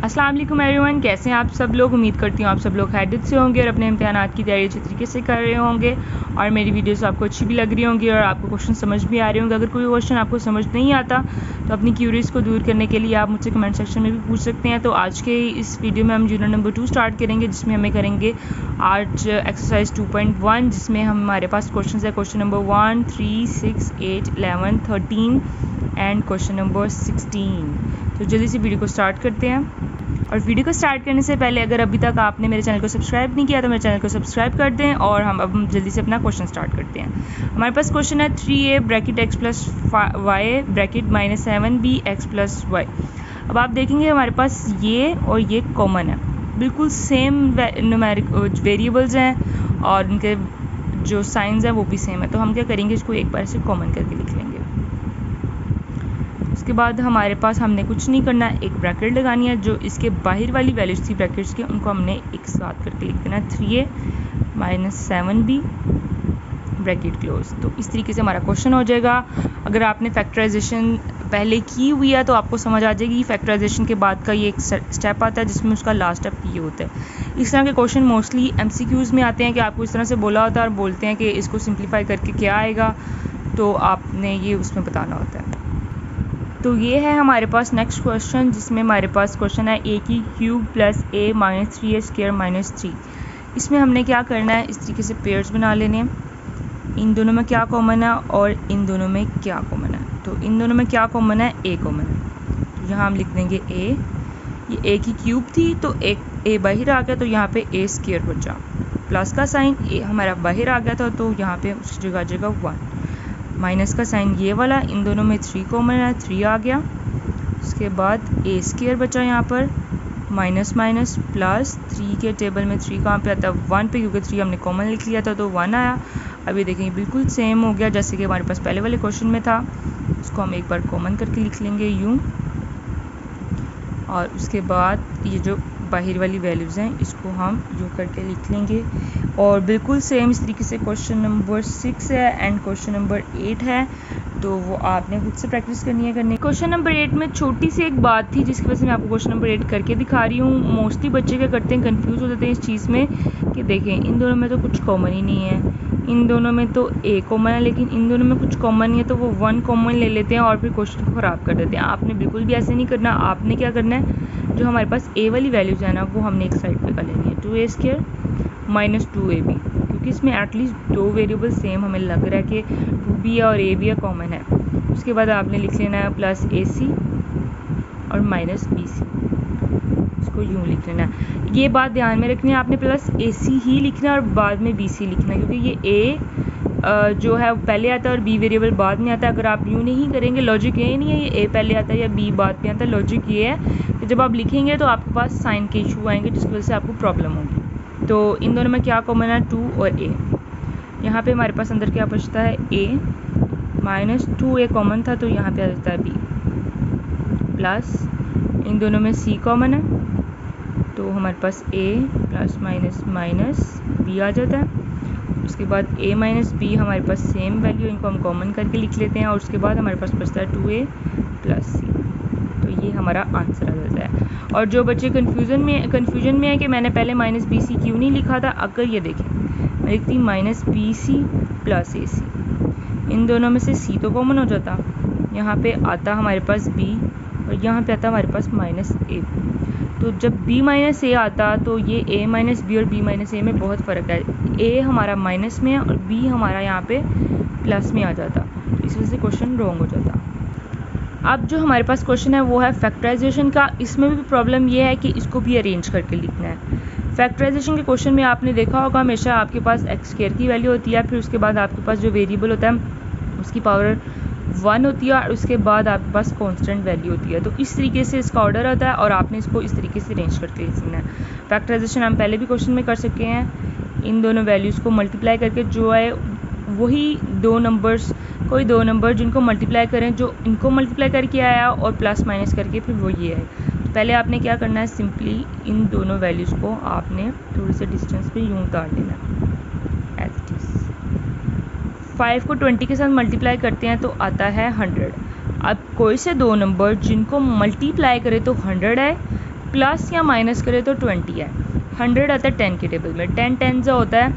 अस्सलाम वालेकुम एवरीवन, कैसे हैं आप सब लोग। उम्मीद करती हूँ आप सब लोग खैरियत से होंगे और अपने इम्तिहानात की तैयारी अच्छी तरीके से कर रहे होंगे और मेरी वीडियोस आपको अच्छी भी लग रही होंगी और आपको क्वेश्चन समझ भी आ रहे होंगे। अगर कोई क्वेश्चन आपको समझ नहीं आता तो अपनी क्यूरीज को दूर करने के लिए आप मुझसे कमेंट सेक्शन में भी पूछ सकते हैं। तो आज के इस वीडियो में हम यूनिट नंबर 2 स्टार्ट करेंगे, जिसमें हमें करेंगे आज एक्सरसाइज 2.1, जिसमें हमारे पास क्वेश्चन है question number 1, 3, 6, 8, 11, 13 and question number 16। तो जल्दी से वीडियो को स्टार्ट करते हैं। और वीडियो को स्टार्ट करने से पहले अगर अभी तक आपने मेरे चैनल को सब्सक्राइब नहीं किया तो मेरे चैनल को सब्सक्राइब कर दें और हम जल्दी से अपना क्वेश्चन स्टार्ट करते हैं। हमारे पास क्वेश्चन है 3a bracket x plus y bracket minus 7b x plus y. अब आप देखेंगे हमारे पास ये और ये कॉमन है, बिल्कुल सेम न्यूमेरिक वेरिएबल्स हैं और उनके जो साइंस हैं वो भी सेम है। तो हम क्या करेंगे, इसको एक बार से कॉमन करके लिख लेंगे। उसके बाद हमारे पास हमने कुछ नहीं करना है, एक ब्रैकेट लगानी है। जो इसके बाहर वाली वैल्यूज थी ब्रैकेट्स के, उनको हमने एक साथ करके लिख देना है, 3a minus 7b bracket close. तो इस तरीके से हमारा क्वेश्चन हो जाएगा। अगर आपने फैक्टराइजेशन पहले की हुई है तो आपको समझ आ जाएगी फैक्टराइजेशन के बाद का ये एक स्टेप आता है जिसमें उसका लास्ट स्टेप ये होता है। इस तरह के क्वेश्चन मोस्टली MCQs में आते हैं कि आपको इस तरह से बोला होता है और बोलते हैं कि इसको सिंप्लीफाई करके क्या आएगा, तो आपने ये उसमें बताना होता है। तो ये है हमारे पास नेक्स्ट क्वेश्चन, जिसमें हमारे पास क्वेश्चन है a की cube plus a minus 3a square minus 3। इसमें हमने क्या करना है, इस तरीके से पेयर्स बना लेने हैं। इन दोनों में क्या कॉमन है और इन दोनों में क्या कॉमन है। तो इन दोनों में क्या कॉमन है, a कॉमन है। तो यहाँ हम लिख देंगे a, ये a की क्यूब थी तो एक a बाहर आ गया तो यहाँ पे a स्क्वायर बचा, प्लस का साइन a हमारा बाहर आ गया था तो यहाँ पे उसकी जगह जगह 1, माइनस का साइन ये वाला, इन दोनों में 3 कॉमन है, 3 आ गया। उसके बाद a स्क्वायर बचा यहाँ पर, माइनस माइनस प्लस 3 के टेबल में 3 कहाँ पे आता है, 1 पे, क्योंकि 3 हमने कॉमन लिख लिया था तो 1 आया। अब ये देखेंगे बिल्कुल सेम हो गया जैसे कि हमारे पास पहले वाले क्वेश्चन में था। इसको हम एक बार कॉमन करके लिख लेंगे यूँ, और उसके बाद ये जो बाहर वाली वैल्यूज़ हैं इसको हम यूँ करके लिख लेंगे। और बिल्कुल सेम इस तरीके से क्वेश्चन नंबर 6 है एंड क्वेश्चन नंबर 8 है, तो वो आपने खुद से प्रैक्टिस करनी है। क्वेश्चन नंबर 8 में छोटी सी एक बात थी जिसकी वजह से मैं आपको क्वेश्चन नंबर 8 करके दिखा रही हूँ। मोस्टली बच्चे क्या करते हैं, कंफ्यूज हो जाते हैं इस चीज़ में कि देखें इन दोनों में तो कुछ कॉमन ही नहीं है, इन दोनों में तो a कॉमन है लेकिन इन दोनों में कुछ कॉमन नहीं है, तो वो 1 कॉमन ले लेते हैं और फिर क्वेश्चन को ख़राब कर देते हैं। आपने बिल्कुल भी ऐसे नहीं करना। आपने क्या करना है, जो हमारे पास a वाली वैल्यूज़ है ना वो हमने एक साइड पे कर लेनी है, 2a स्क्वायर माइनस 2ab, क्योंकि इसमें एटलीस्ट 2 वेरिएबल सेम हमें लग रहा है कि 2b है और a भी है, कॉमन है। उसके बाद आपने लिख लेना है प्लस ac और माइनस bc, इसको यूँ लिख लेना है। ये बात ध्यान में रखनी है, आपने प्लस ac ही लिखना है और बाद में bc लिखना है, क्योंकि ये a जो है पहले आता है और b वेरिएबल बाद में आता है। अगर आप यूँ नहीं करेंगे, लॉजिक ये नहीं है ये a पहले आता है या b बाद में आता है। लॉजिक ये है कि जब आप लिखेंगे तो आपके पास साइन के इशू आएंगे जिसकी वजह से आपको प्रॉब्लम होगी। तो इन दोनों में क्या कॉमन है, 2 और a। यहाँ पे हमारे पास अंदर क्या बचता है, a माइनस 2a कॉमन था तो यहाँ पे आ जाता है b, प्लस इन दोनों में c कॉमन है तो हमारे पास a plus minus minus b आ जाता है। उसके बाद a माइनस b हमारे पास सेम वैल्यू, इनको हम कॉमन करके लिख लेते हैं और उसके बाद हमारे पास बचता है 2a प्लस c। तो ये हमारा आंसर आ जाता है। और जो बच्चे कन्फ्यूजन में है कि मैंने पहले माइनस bc क्यों नहीं लिखा था, अगर ये देखें मैं लिखती माइनस bc प्लस ac, इन दोनों में से c तो कॉमन हो जाता, यहाँ पे आता हमारे पास b और यहाँ पे आता हमारे पास माइनस a। तो जब b माइनस a आता तो ये a माइनस b और b माइनस a में बहुत फ़र्क है। a हमारा माइनस में है और b हमारा यहाँ पे प्लस में आ जाता, तो इस वजह से क्वेश्चन रॉन्ग हो जाता। अब जो हमारे पास क्वेश्चन है वो है फैक्टराइजेशन का। इसमें भी प्रॉब्लम ये है कि इसको भी अरेंज करके लिखना है। फैक्टराइजेशन के क्वेश्चन में आपने देखा होगा हमेशा आपके पास x स्क्वायर की वैल्यू होती है, फिर उसके बाद आपके पास जो वेरिएबल होता है उसकी पावर 1 होती है और उसके बाद आपके पास कांस्टेंट वैल्यू होती है। तो इस तरीके से इसका ऑर्डर होता है और आपने इसको इस तरीके से अरेंज करके लिखना है। फैक्टराइजेशन हम पहले भी क्वेश्चन में कर सके हैं, इन दोनों वैल्यूज़ को मल्टीप्लाई करके जो है वही कोई दो नंबर जिनको मल्टीप्लाई करें, जो इनको मल्टीप्लाई करके आया और प्लस माइनस करके फिर वो ये है। तो पहले आपने क्या करना है, सिंपली इन दोनों वैल्यूज़ को आपने थोड़ी से डिस्टेंस पे यूँ उतार देना है एज इट इज़। 5 को 20 के साथ मल्टीप्लाई करते हैं तो आता है 100। अब कोई से दो नंबर जिनको मल्टीप्लाई करें तो 100 है, प्लस या माइनस करें तो 20 है। 100 आता है 10 के टेबल में, 10 10 जो होता है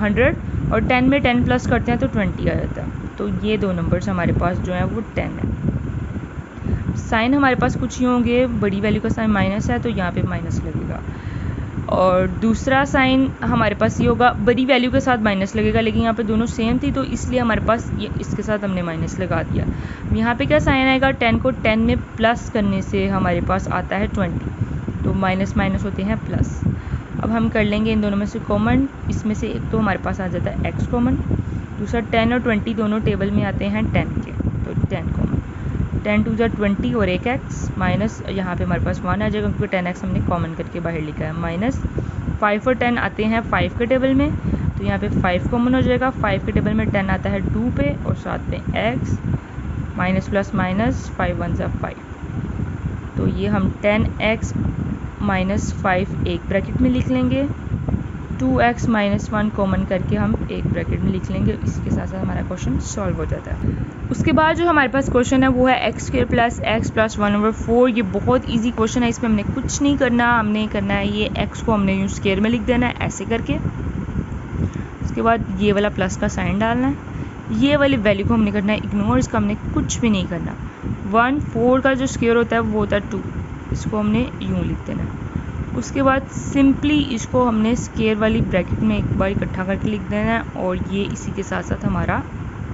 100 और 10 में 10 प्लस करते हैं तो 20 आ जाता है। तो ये दो नंबर्स हमारे पास जो है वो 10 है। साइन हमारे पास कुछ ही होंगे, बड़ी वैल्यू का साइन माइनस है तो यहाँ पे माइनस लगेगा, और दूसरा साइन हमारे पास ये होगा, बड़ी वैल्यू के साथ माइनस लगेगा, लेकिन यहाँ पे दोनों सेम थी तो इसलिए हमारे पास ये इसके साथ हमने माइनस लगा दिया। यहाँ पे क्या साइन आएगा, 10 को 10 में प्लस करने से हमारे पास आता है 20, तो माइनस माइनस होते हैं प्लस। अब हम कर लेंगे इन दोनों में से कॉमन, इसमें से एक तो हमारे पास आ जाता है x कॉमन, दूसरा 10 और 20 दोनों टेबल में आते हैं 10 के, तो 10 कॉमन, 10 टू 20 और एक x माइनस यहाँ पे हमारे पास 1 आ जाएगा क्योंकि 10x हमने कॉमन करके बाहर लिखा है, माइनस 5 और 10 आते हैं 5 के टेबल में, तो यहाँ पे 5 कॉमन हो जाएगा, 5 के टेबल में 10 आता है 2 पे और साथ में x, माइनस प्लस माइनस 5 1 ज़ा 5, तो ये हम 10x माइनस 5 एक ब्रैकेट में लिख लेंगे, 2x माइनस 1 कॉमन करके हम एक ब्रैकेट में लिख लेंगे। इसके साथ साथ हमारा क्वेश्चन सॉल्व हो जाता है। उसके बाद जो हमारे पास क्वेश्चन है वो है x square plus x plus 1/4। ये बहुत इजी क्वेश्चन है, इसमें हमने कुछ नहीं करना, हमने करना है ये x को हमने यूँ स्क्वायर में लिख देना है ऐसे करके, उसके बाद ये वाला प्लस का साइन डालना है, ये वाली वैल्यू को हमने करना है इग्नोर, इसका हमने कुछ भी नहीं करना। 1/4 का जो स्क्वायर होता है वो होता है 2, इसको हमने यूँ लिख देना है। उसके बाद सिंपली इसको हमने स्क्वायर वाली ब्रैकेट में एक बार इकट्ठा करके लिख देना है, और ये इसी के साथ साथ हमारा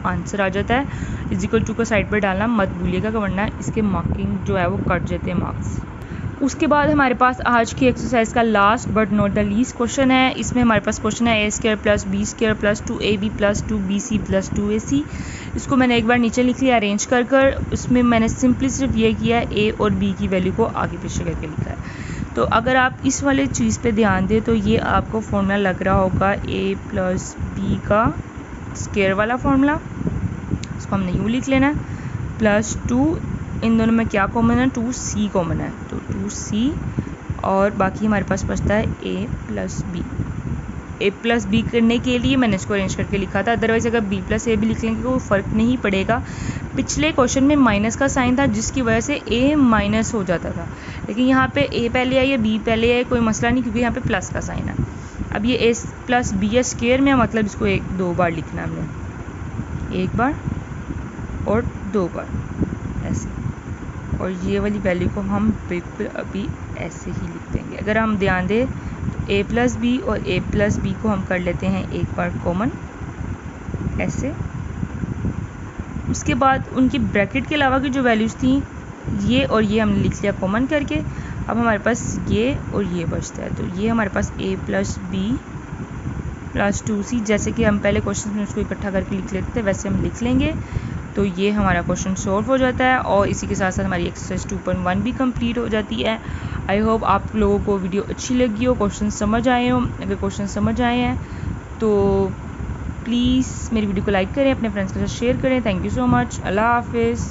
आंसर आ जाता है। इक्वल टू को साइड पर डालना मत भूलिएगा, वरना इसके मार्किंग जो है वो कट जाते हैं मार्क्स। उसके बाद हमारे पास आज की एक्सरसाइज का last but not the least question है। इसमें हमारे पास क्वेश्चन है a square plus b square plus 2ab plus 2bc plus 2ac। इसको मैंने एक बार नीचे लिख लिया अरेंज कर कर, उसमें मैंने सिंपली सिर्फ ये किया a और b की वैल्यू को आगे पीछे करके लिखा है। तो अगर आप इस वाले चीज़ पे ध्यान दें तो ये आपको फॉर्मूला लग रहा होगा a प्लस b का स्क्वायर वाला फॉर्मूला, इसको हमने यूँ लिख लेना है, प्लस 2, इन दोनों में क्या कॉमन है, 2c कॉमन है, तो 2c, और बाकी हमारे पास बचता है a plus b। a plus b करने के लिए मैंने इसको अरेंज करके लिखा था, अदरवाइज़ अगर b प्लस a भी लिख लेंगे तो फ़र्क नहीं पड़ेगा। पिछले क्वेश्चन में माइनस का साइन था जिसकी वजह से a माइनस हो जाता था, लेकिन यहाँ पे a पहले आए या b पहले आए कोई मसला नहीं, क्योंकि यहाँ पे प्लस का साइन है। अब ये a प्लस बी है स्क्वायर में, मतलब इसको एक दो बार लिखना है हमने, एक बार और दो बार ऐसे, और ये वाली वैल्यू को हम बिल्कुल अभी ऐसे ही लिख देंगे। अगर हम ध्यान दें तो a प्लस बी और a प्लस बी को हम कर लेते हैं एक बार कॉमन ऐसे। उसके बाद उनकी ब्रैकेट के अलावा की जो वैल्यूज़ थी ये और ये हमने लिख लिया कॉमन करके। अब हमारे पास ये और ये बचता है, तो ये हमारे पास a plus b plus 2c, जैसे कि हम पहले क्वेश्चन में उसको इकट्ठा करके लिख लेते थे वैसे हम लिख लेंगे। तो ये हमारा क्वेश्चन सॉल्व हो जाता है, और इसी के साथ साथ हमारी एक्सरसाइज 2.1 भी कंप्लीट हो जाती है। आई होप आप लोगों को वीडियो अच्छी लगी हो, क्वेश्चन समझ आए हो। अगर क्वेश्चन समझ आए हैं तो प्लीज़ मेरी वीडियो को लाइक करें, अपने फ्रेंड्स के साथ शेयर करें। थैंक यू सो मच, अल्लाह हाफिज़।